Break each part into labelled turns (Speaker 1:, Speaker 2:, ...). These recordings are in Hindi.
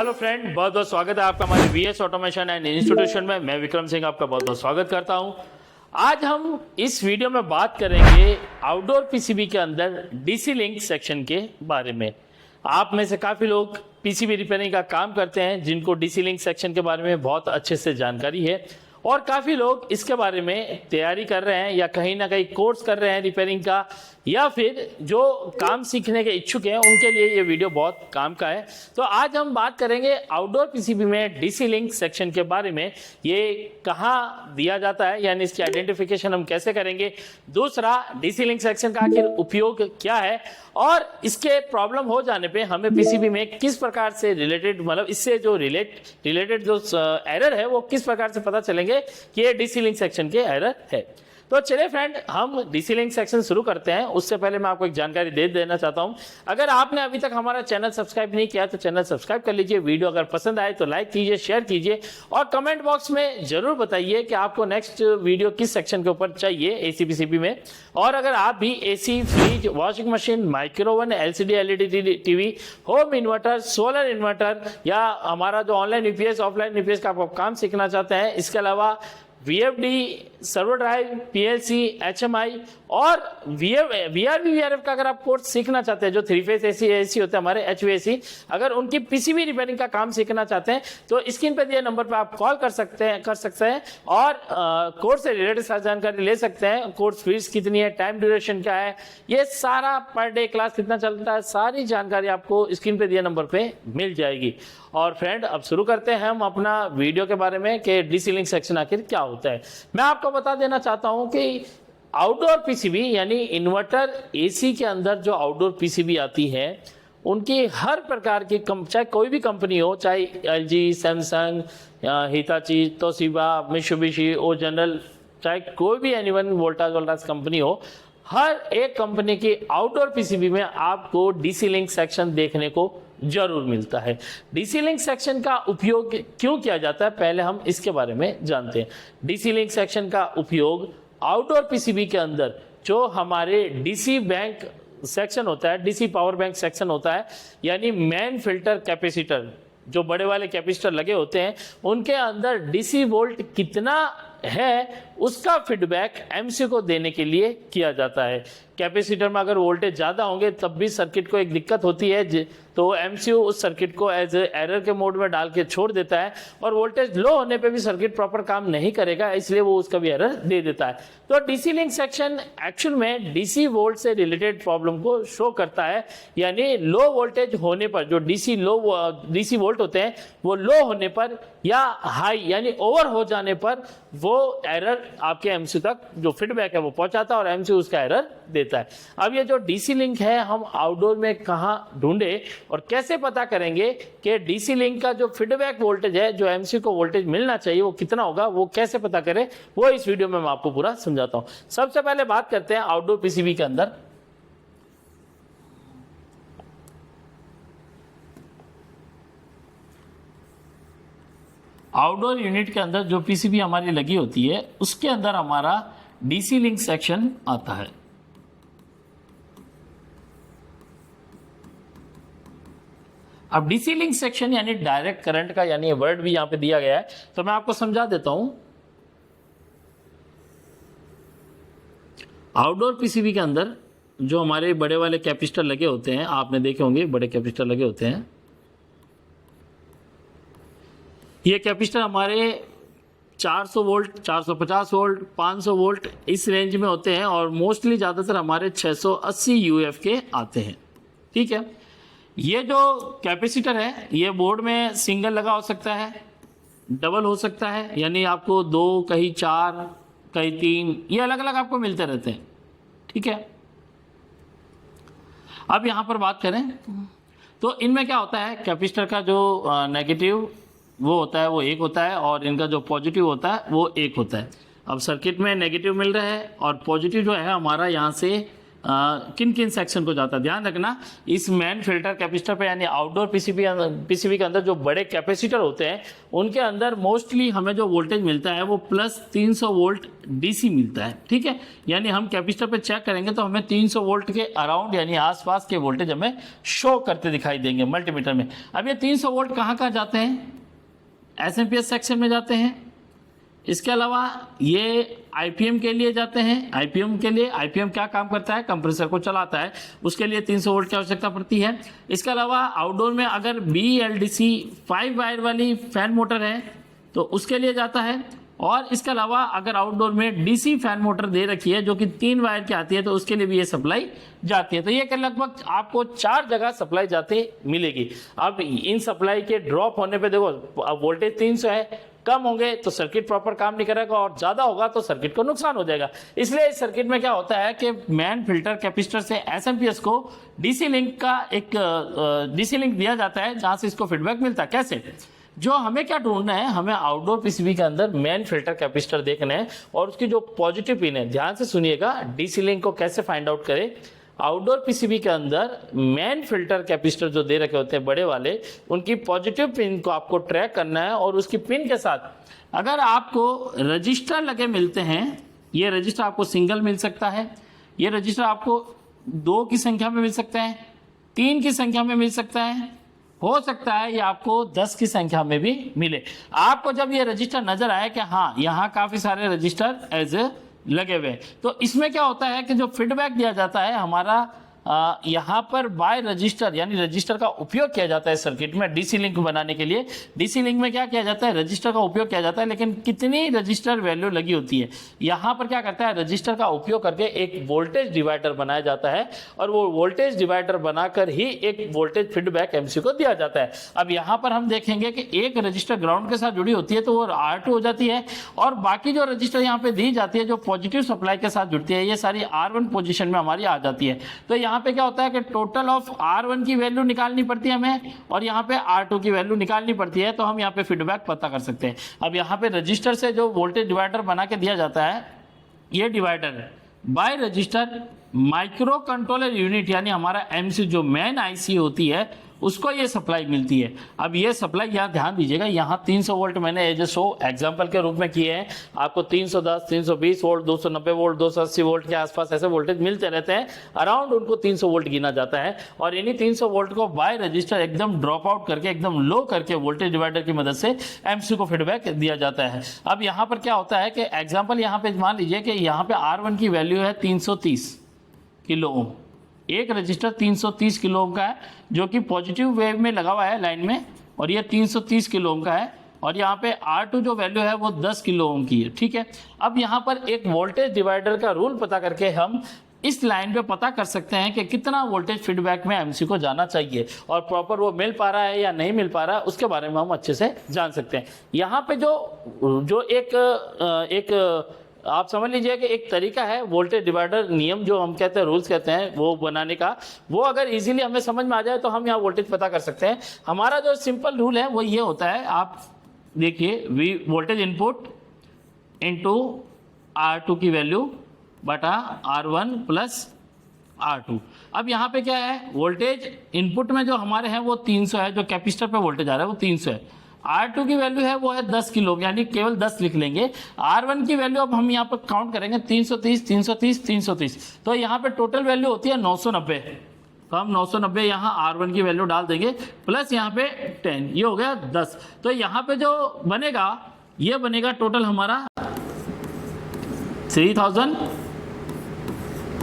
Speaker 1: हेलो फ्रेंड, बहुत बहुत स्वागत है आपका हमारे वीएस ऑटोमेशन एंड इंस्टीट्यूशन में। मैं विक्रम सिंह आपका बहुत बहुत स्वागत करता हूं। आज हम इस वीडियो में बात करेंगे आउटडोर पीसीबी के अंदर डीसी लिंक सेक्शन के बारे में। आप में से काफ़ी लोग पीसीबी रिपेयरिंग का काम करते हैं जिनको डीसी लिंक सेक्शन के बारे में बहुत अच्छे से जानकारी है, और काफ़ी लोग इसके बारे में तैयारी कर रहे हैं या कहीं ना कहीं कोर्स कर रहे हैं रिपेयरिंग का, या फिर जो काम सीखने के इच्छुक हैं उनके लिए ये वीडियो बहुत काम का है। तो आज हम बात करेंगे आउटडोर पीसीबी में डीसी लिंक सेक्शन के बारे में। ये कहाँ दिया जाता है, यानी इसकी आइडेंटिफिकेशन हम कैसे करेंगे, दूसरा डीसी लिंक सेक्शन का आखिर उपयोग क्या है, और इसके प्रॉब्लम हो जाने पे हमें पीसीबी में किस प्रकार से रिलेटेड, मतलब इससे जो रिलेटेड जो एरर है वो किस प्रकार से पता चलेंगे कि ये डीसी लिंक सेक्शन के एरर है। तो चलिए फ्रेंड, हम डीसी लिंक सेक्शन शुरू करते हैं। उससे पहले मैं आपको एक जानकारी दे देना चाहता हूं। अगर आपने अभी तक हमारा चैनल सब्सक्राइब नहीं किया तो चैनल सब्सक्राइब कर लीजिए। वीडियो अगर पसंद आए तो लाइक कीजिए, शेयर कीजिए, और कमेंट बॉक्स में जरूर बताइए कि आपको नेक्स्ट वीडियो किस सेक्शन के ऊपर चाहिए एसी पीसीबी में। और अगर आप भी AC, fridge, washing machine, microwave, LCD LED TV, home inverter, solar inverter, या हमारा जो ऑनलाइन यूपीएस, ऑफलाइन यूपीएस का आप काम सीखना चाहते हैं, इसके अलावा VFD, server drive, PLC, HMI और वीआरएफ का अगर आप कोर्स सीखना चाहते हैं, जो 3 फेज एसी होते हैं हमारे एचवीएसी, अगर उनकी पीसीबी रिपेयरिंग का काम सीखना चाहते हैं तो स्क्रीन पर दिए नंबर पर आप कॉल कर सकते हैं और कोर्स से रिलेटेड सारी जानकारी ले सकते हैं। कोर्स फीस कितनी है, टाइम ड्यूरेशन क्या है, ये सारा पर डे क्लास कितना चलता है, सारी जानकारी आपको स्क्रीन पे दिए नंबर पे मिल जाएगी। और फ्रेंड, अब शुरू करते हैं हम अपना वीडियो के बारे में कि डीसी लिंक सेक्शन आखिर क्या होता है। मैं आपको बता देना चाहता हूं कि आउटडोर पीसीबी यानी इन्वर्टर एसी के अंदर जो आउटडोर पीसीबी आती है, उनकी हर प्रकार की चाहे कोई भी कंपनी हो, चाहे LG, Samsung, Hitachi, Toshiba, Mitsubishi, O General, चाहे कोई भी एनीवन वोल्टास कंपनी हो, हर एक कंपनी की आउटडोर पीसीबी में आपको डीसी लिंक सेक्शन देखने को जरूर मिलता है। डीसी लिंक सेक्शन का उपयोग क्यों किया जाता है, पहले हम इसके बारे में जानते हैं। डीसी लिंक सेक्शन का उपयोग आउटडोर पीसीबी के अंदर जो हमारे डीसी बैंक सेक्शन होता है, डीसी पावर बैंक सेक्शन होता है, यानी मेन फिल्टर कैपेसिटर, जो बड़े वाले कैपेसिटर लगे होते हैं, उनके अंदर डीसी वोल्ट कितना है उसका फीडबैक एमसी को देने के लिए किया जाता है। कैपेसिटर में अगर वोल्टेज ज़्यादा होंगे तब भी सर्किट को एक दिक्कत होती है, तो एमसीयू उस सर्किट को एज एरर के मोड में डाल के छोड़ देता है, और वोल्टेज लो होने पे भी सर्किट प्रॉपर काम नहीं करेगा, इसलिए वो उसका भी एरर दे देता है। तो डीसी लिंक सेक्शन एक्चुअल में डीसी वोल्ट से रिलेटेड प्रॉब्लम को शो करता है, यानी लो वोल्टेज होने पर जो डीसी वोल्ट होते हैं वो लो होने पर या हाई यानी ओवर हो जाने पर वो एरर आपके एमसीयू तक जो फीडबैक है वो पहुंचाता है और एमसीयू उसका एरर देता है। अब ये जो डीसी लिंक है हम आउटडोर में कहाँ ढूंढे और कैसे पता करेंगे कि डीसी लिंक का जो फीडबैक वोल्टेज है, जो एमसीयू को वोल्टेज मिलना चाहिए, वो कितना होगा, वो कैसे पता करें, वो इस वीडियो में मैं आपको पूरा समझाता हूं। सबसे पहले बात करते हैं आउटडोर पीसीबी के अंदर। आउटडोर यूनिट के अंदर जो पीसीबी हमारी लगी होती है उसके अंदर हमारा डीसी लिंक सेक्शन आता है। अब डीसी लिंक सेक्शन यानी डायरेक्ट करंट का, यानी वर्ड भी यहां पे दिया गया है, तो मैं आपको समझा देता हूं। आउटडोर पीसीबी के अंदर जो हमारे बड़े वाले कैपेसिटर लगे होते हैं, आपने देखे होंगे बड़े कैपेसिटर लगे होते हैं, ये कैपेसिटर हमारे 400 वोल्ट, 450 वोल्ट, 500 वोल्ट इस रेंज में होते हैं, और मोस्टली ज़्यादातर हमारे 680 यूएफ के आते हैं। ठीक है, ये जो कैपेसिटर है ये बोर्ड में सिंगल लगा हो सकता है, डबल हो सकता है, यानी आपको 2, कहीं 4, कहीं 3, ये अलग अलग आपको मिलते रहते हैं। ठीक है, अब यहाँ पर बात करें तो इनमें क्या होता है, कैपेसिटर का जो नेगेटिव वो होता है वो 1 होता है, और इनका जो पॉजिटिव होता है वो 1 होता है। अब सर्किट में नेगेटिव मिल रहा है और पॉजिटिव जो है हमारा यहाँ से किन किन सेक्शन को जाता है। ध्यान रखना इस मेन फिल्टर कैपेसिटर पे यानी आउटडोर पीसीबी के अंदर जो बड़े कैपेसिटर होते हैं उनके अंदर मोस्टली हमें जो वोल्टेज मिलता है वो प्लस 300 वोल्ट डीसी मिलता है। ठीक है, यानी हम कैपेसिटर पे चेक करेंगे तो हमें 300 वोल्ट के अराउंड यानी आसपास के वोल्टेज हमें शो करते दिखाई देंगे मल्टीमीटर में। अब ये 300 वोल्ट कहाँ कहाँ जाते हैं, एसएमपीएस सेक्शन में जाते हैं। इसके अलावा ये आईपीएम के लिए जाते हैं। आईपीएम के लिए, आईपीएम क्या काम करता है, कंप्रेसर को चलाता है, उसके लिए 300 वोल्ट की आवश्यकता पड़ती है। इसके अलावा आउटडोर में अगर BLDC 5 वायर वाली फैन मोटर है तो उसके लिए जाता है। और इसके अलावा अगर आउटडोर में डीसी फैन मोटर दे रखी है जो कि 3 वायर की आती है तो उसके लिए भी ये सप्लाई जाती है। तो ये लगभग आपको 4 जगह सप्लाई जाती मिलेगी। अब इन सप्लाई के ड्रॉप होने पे देखो, अब वोल्टेज 300 है, कम होंगे तो सर्किट प्रॉपर काम नहीं करेगा और ज़्यादा होगा तो सर्किट को नुकसान हो जाएगा। इसलिए इस सर्किट में क्या होता है कि मेन फिल्टर कैपेसिटर से एसएमपीएस को डीसी लिंक का एक डीसी लिंक दिया जाता है जहाँ से इसको फीडबैक मिलता है। कैसे, जो हमें क्या ढूंढना है, हमें आउटडोर पीसीबी के अंदर मेन फिल्टर कैपेसिटर देखना है और उसकी जो पॉजिटिव पिन है, ध्यान से सुनिएगा, डीसी लिंक को कैसे फाइंड आउट करें। आउटडोर पीसीबी के अंदर मेन फिल्टर कैपेसिटर जो दे रखे होते हैं बड़े वाले, उनकी पॉजिटिव पिन को आपको ट्रैक करना है और उसकी पिन के साथ अगर आपको रजिस्टर लगे मिलते हैं, ये रजिस्टर आपको सिंगल मिल सकता है, ये रजिस्टर आपको 2 की संख्या में मिल सकता है, 3 की संख्या में मिल सकता है, हो सकता है ये आपको 10 की संख्या में भी मिले। आपको जब ये रजिस्टर नजर आए कि हाँ यहाँ काफ़ी सारे रजिस्टर एज लगे हुए, तो इसमें क्या होता है कि जो फीडबैक दिया जाता है हमारा यहाँ पर बाय रजिस्टर यानी रजिस्टर का उपयोग किया जाता है सर्किट में डीसी लिंक बनाने के लिए। डीसी लिंक में क्या किया जाता है, रजिस्टर का उपयोग किया जाता है, लेकिन कितनी रजिस्टर वैल्यू लगी होती है, यहाँ पर क्या करता है, रजिस्टर का उपयोग करके एक वोल्टेज डिवाइडर बनाया जाता है और वो वोल्टेज डिवाइडर बनाकर ही एक वोल्टेज फीडबैक एमसी को दिया जाता है। अब यहाँ पर हम देखेंगे कि एक रजिस्टर ग्राउंड के साथ जुड़ी होती है तो वो R2 हो जाती है और बाकी जो रजिस्टर यहाँ पे दी जाती है जो पॉजिटिव सप्लाई के साथ जुड़ती है ये सारी R1 पोजिशन में हमारी आ जाती है। तो यहाँ पे क्या होता है कि टोटल ऑफ R1 की वैल्यू निकालनी पड़ती है हमें और यहाँ पे R2 की वैल्यू निकालनी पड़ती है, तो हम यहाँ पे फीडबैक पता कर सकते हैं। अब यहाँ पे रजिस्टर से जो वोल्टेज डिवाइडर बना के दिया जाता है, ये divider by register microcontroller unit यानी हमारा एमसी जो मेन आईसी होती है उसको ये सप्लाई मिलती है। अब ये सप्लाई यहाँ ध्यान दीजिएगा, यहाँ 300 वोल्ट मैंने एज ए शो एग्जाम्पल के रूप में किए हैं। आपको 310, 320 वोल्ट, 290 वोल्ट, 280 वोल्ट के आसपास ऐसे वोल्टेज मिलते रहते हैं, अराउंड उनको 300 वोल्ट गिना जाता है। और इन्हीं 300 वोल्ट को बाय रजिस्टर एकदम ड्रॉप आउट करके एकदम लो करके वोल्टेज डिवाइडर की मदद से एमसी को फीडबैक दिया जाता है। अब यहाँ पर क्या होता है कि एग्जाम्पल यहाँ पे मान लीजिए कि यहाँ पे R1 की वैल्यू है 330 किलो ओम, एक रजिस्टर 330 किलो ओम का है जो कि पॉजिटिव वेव में लगा हुआ है लाइन में, और ये 330 किलो ओम का है और यहाँ पे R2 जो वैल्यू है वो 10 किलो ओम की है। ठीक है, अब यहाँ पर एक वोल्टेज डिवाइडर का रूल पता करके हम इस लाइन पे पता कर सकते हैं कि कितना वोल्टेज फीडबैक में एमसी को जाना चाहिए और प्रॉपर वो मिल पा रहा है या नहीं मिल पा रहा है उसके बारे में हम अच्छे से जान सकते हैं। यहाँ पे जो एक आप समझ लीजिए कि एक तरीका है वोल्टेज डिवाइडर नियम जो हम कहते हैं, रूल्स कहते हैं वो बनाने का, वो अगर इजीली हमें समझ में आ जाए तो हम यहाँ वोल्टेज पता कर सकते हैं। हमारा जो सिंपल रूल है वो ये होता है, आप देखिए वोल्टेज इनपुट इनटू R2 की वैल्यू बटा R1 प्लस R2। अब यहाँ पे क्या है, वोल्टेज इनपुट में जो हमारे हैं वो 300 है, जो कैपेसिटर पे वोल्टेज आ रहा है वो 300 है। R2 की वैल्यू है वो है 10 किलो, यानी केवल 10 लिख लेंगे। R1 की वैल्यू अब हम यहाँ पर काउंट करेंगे 330, 330, 330, तो यहाँ पे टोटल वैल्यू होती है 990। तो हम 990 यहाँ R1 की वैल्यू डाल देंगे प्लस यहाँ पे 10, ये हो गया 10। तो यहाँ पे जो बनेगा ये बनेगा टोटल हमारा 3000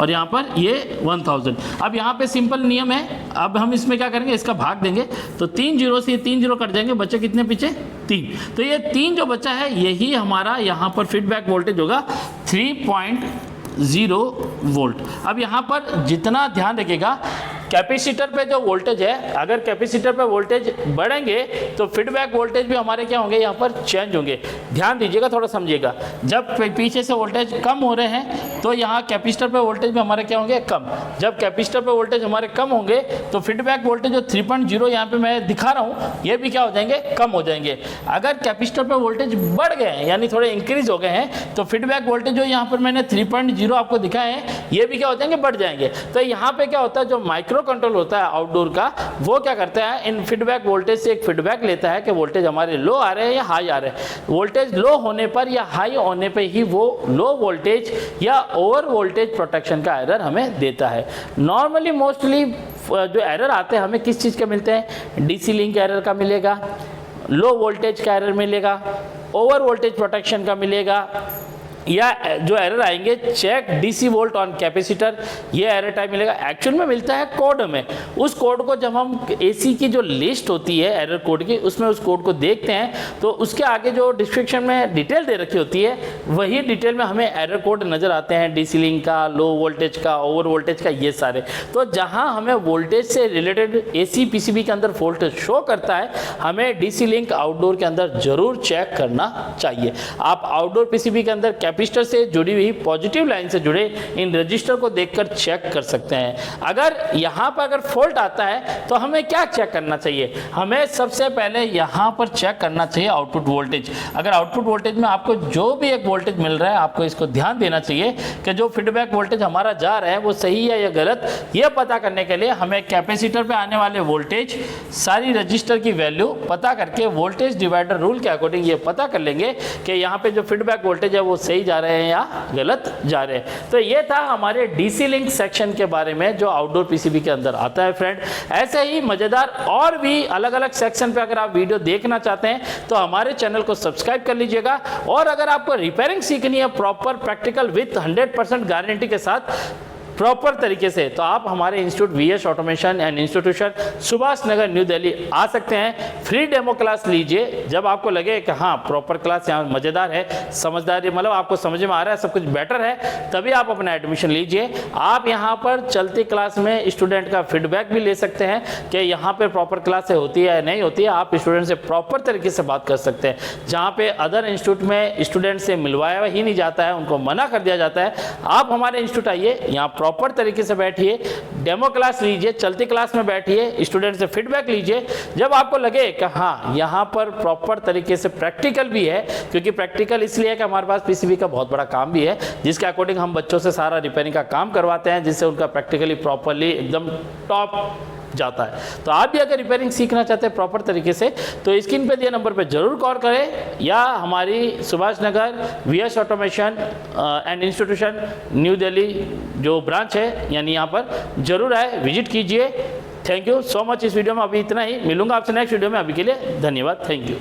Speaker 1: और यहाँ पर ये 1000। अब यहाँ पे सिंपल नियम है, अब हम इसमें क्या करेंगे, इसका भाग देंगे तो 3 जीरो से 3 जीरो कट जाएंगे, बच्चे कितने पीछे 3, तो ये 3 जो बचा है यही हमारा यहाँ पर फीडबैक वोल्टेज होगा 3.0 वोल्ट। अब यहाँ पर जितना ध्यान रखिएगा कैपेसिटर पे जो वोल्टेज है, अगर कैपेसिटर पे वोल्टेज बढ़ेंगे तो फीडबैक वोल्टेज भी हमारे क्या होंगे, यहाँ पर चेंज होंगे। ध्यान दीजिएगा, थोड़ा समझिएगा। जब पीछे से वोल्टेज कम हो रहे हैं तो यहाँ कैपेसिटर पे वोल्टेज भी हमारे क्या होंगे, कम। जब कैपेसिटर पे वोल्टेज हमारे कम होंगे तो फीडबैक वोल्टेज जो 3.0 यहाँ पे मैं दिखा रहा हूँ, ये भी क्या हो जाएंगे, कम हो जाएंगे। अगर कैपेसिटर पे वोल्टेज बढ़ गए हैं, यानी थोड़े इंक्रीज हो गए हैं, तो फीडबैक वोल्टेज जो यहाँ पर मैंने 3.0 आपको दिखाए हैं, ये भी क्या हो जाएंगे, बढ़ जाएंगे। तो यहाँ पे क्या होता है, जो माइक्रो कंट्रोल होता है आउटडोर का, वो क्या करता है, इन फीडबैक वोल्टेज से एक फीडबैक लेता है कि वोल्टेज हमारे लो आ रहे हैं या हाई आ रहे हैं। वोल्टेज लो होने पर या हाई होने पे ही वो लो वोल्टेज या ओवर वोल्टेज प्रोटेक्शन का एरर हमें देता है। नॉर्मली मोस्टली जो एरर आते हैं हमें किस चीज़ के मिलते हैं, डीसी लिंक एरर का मिलेगा, लो वोल्टेज का एरर मिलेगा, ओवर वोल्टेज प्रोटेक्शन का मिलेगा, या जो एरर आएंगे check DC volt on capacitor, ये एरर टाइप मिलेगा। एक्चुअल में मिलता है कोड में। उस कोड को जब हम एसी की जो लिस्ट होती है एरर कोड की, उसमें उस कोड को देखते हैं तो उसके आगे जो डिस्क्रिप्शन में डिटेल दे रखी होती है, वही डिटेल में हमें एरर कोड नज़र आते हैं, डीसी लिंक का, लो वोल्टेज का, ओवर वोल्टेज का, ये सारे। तो जहाँ हमें वोल्टेज से रिलेटेड एसी पीसीबी के अंदर वोल्टेज शो करता है, हमें डीसी लिंक आउटडोर के अंदर जरूर चेक करना चाहिए। आप आउटडोर पीसीबी के अंदर कैपेसिटर से जुड़ी हुई पॉजिटिव लाइन से जुड़े इन रजिस्टर को देखकर चेक कर सकते हैं। अगर यहाँ पर अगर फॉल्ट आता है तो हमें क्या चेक करना चाहिए, हमें सबसे पहले यहाँ पर चेक करना चाहिए आउटपुट वोल्टेज। अगर आउटपुट वोल्टेज में आपको जो भी एक वोल्टेज मिल रहा है, आपको इसको ध्यान देना चाहिए कि जो फीडबैक वोल्टेज हमारा जा रहा है वो सही है या गलत। ये पता करने के लिए हमें कैपेसिटर पे आने वाले वोल्टेज, सारी रजिस्टर की वैल्यू पता करके वोल्टेज डिवाइडर रूल के अकॉर्डिंग ये पता कर लेंगे कि यहाँ पे जो फीडबैक वोल्टेज है वो सही जा रहे हैं या गलत जा रहे हैं। तो ये था हमारे डीसी लिंक सेक्शन के बारे में जो आउटडोर पीसीबी के अंदर आता है फ्रेंड। ऐसे ही मजेदार और भी अलग अलग सेक्शन पे अगर आप वीडियो देखना चाहते हैं तो हमारे चैनल को सब्सक्राइब कर लीजिएगा। और अगर आपको रिपेयरिंग सीखनी है प्रॉपर प्रैक्टिकल विथ 100% गारंटी के साथ प्रॉपर तरीके से, तो आप हमारे institute VS automation and institution Subhash Nagar new Delhi आ सकते हैं। फ्री डेमो क्लास लीजिए। जब आपको लगे कि हाँ प्रॉपर क्लास यहाँ मज़ेदार है, समझदारी, मतलब आपको समझ में आ रहा है, सब कुछ बेटर है, तभी आप अपना एडमिशन लीजिए। आप यहाँ पर चलती क्लास में स्टूडेंट का फीडबैक भी ले सकते हैं कि यहाँ पर प्रॉपर क्लास होती है या नहीं होती है। आप स्टूडेंट से प्रॉपर तरीके से बात कर सकते हैं। जहाँ पे अदर इंस्टीट्यूट में स्टूडेंट से मिलवाया ही नहीं जाता है, उनको मना कर दिया जाता है, आप हमारे इंस्टीट्यूट आइए, यहाँ प्रॉपर तरीके से बैठिए, डेमो क्लास लीजिए, चलती क्लास में बैठिए, स्टूडेंट से फीडबैक लीजिए। जब आपको लगे कि हाँ यहाँ पर प्रॉपर तरीके से प्रैक्टिकल भी है, क्योंकि प्रैक्टिकल इसलिए है कि हमारे पास पीसीबी का बहुत बड़ा काम भी है, जिसके अकॉर्डिंग हम बच्चों से सारा रिपेयरिंग का काम करवाते हैं, जिससे उनका प्रैक्टिकली प्रॉपरली एकदम टॉप जाता है। तो आप भी अगर रिपेयरिंग सीखना चाहते हैं प्रॉपर तरीके से तो स्क्रीन पे दिए नंबर पे जरूर कॉल करें, या हमारी Subhash Nagar VS automation and institution new Delhi जो ब्रांच है, यानी यहाँ पर जरूर आए, विजिट कीजिए। Thank you so much. इस वीडियो में अभी इतना ही, मिलूंगा आपसे नेक्स्ट वीडियो में। अभी के लिए धन्यवाद, थैंक यू।